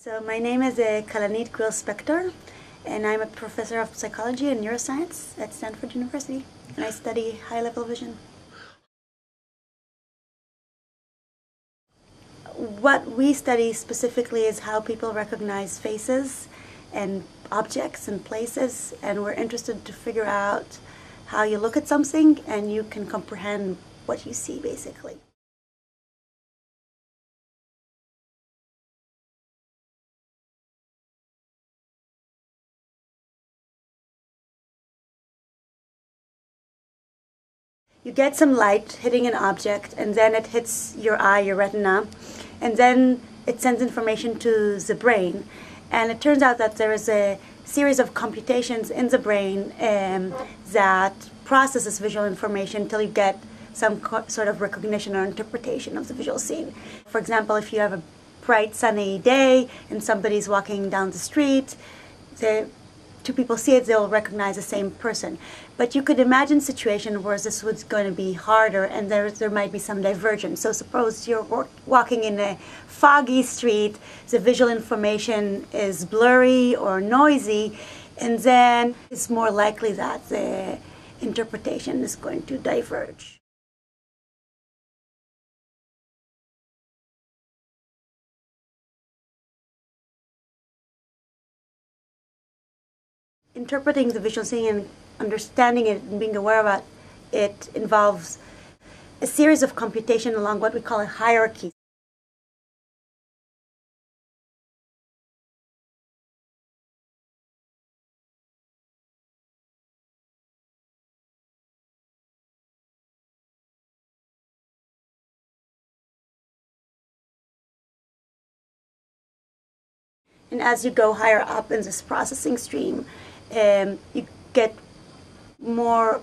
So my name is Kalanit Quill-Spector, and I'm a professor of psychology and neuroscience at Stanford University, and I study high-level vision. What we study specifically is how people recognize faces and objects and places, and we're interested to figure out how you look at something and you can comprehend what you see, basically. You get some light hitting an object, and then it hits your eye, your retina, and then it sends information to the brain. And it turns out that there is a series of computations in the brain that processes visual information until you get some sort of recognition or interpretation of the visual scene. For example, if you have a bright sunny day and somebody's walking down the street, two people see it, they'll recognize the same person. But you could imagine a situation where this was going to be harder and there might be some divergence. So suppose you're walking in a foggy street, the visual information is blurry or noisy, and then it's more likely that the interpretation is going to diverge. Interpreting the visual scene and understanding it and being aware of it involves a series of computation along what we call a hierarchy. And as you go higher up in this processing stream, you get more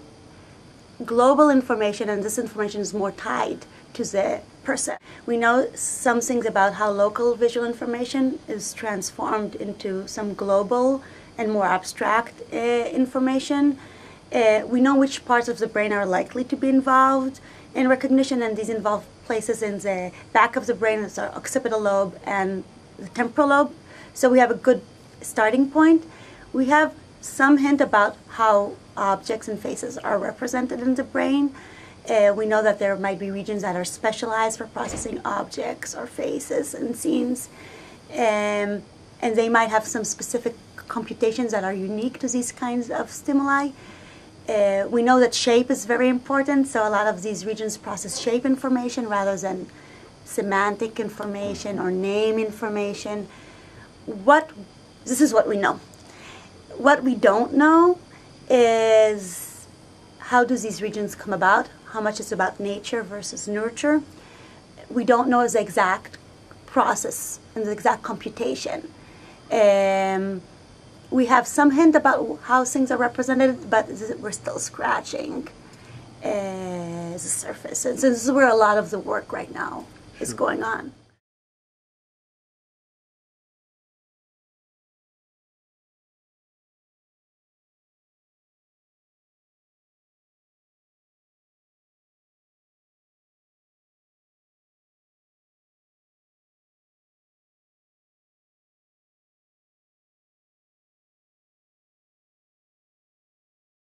global information, and this information is more tied to the person. We know some things about how local visual information is transformed into some global and more abstract information. We know which parts of the brain are likely to be involved in recognition, and these involve places in the back of the brain, that's our occipital lobe and the temporal lobe. So we have a good starting point. We have some hint about how objects and faces are represented in the brain. We know that there might be regions that are specialized for processing objects or faces and scenes. And they might have some specific computations that are unique to these kinds of stimuli. We know that shape is very important, so a lot of these regions process shape information rather than semantic information or name information. This is what we know. What we don't know is how do these regions come about, how much is about nature versus nurture. We don't know the exact process and the exact computation. We have some hint about how things are represented, but we're still scratching the surface. And so this is where a lot of the work right now is going on.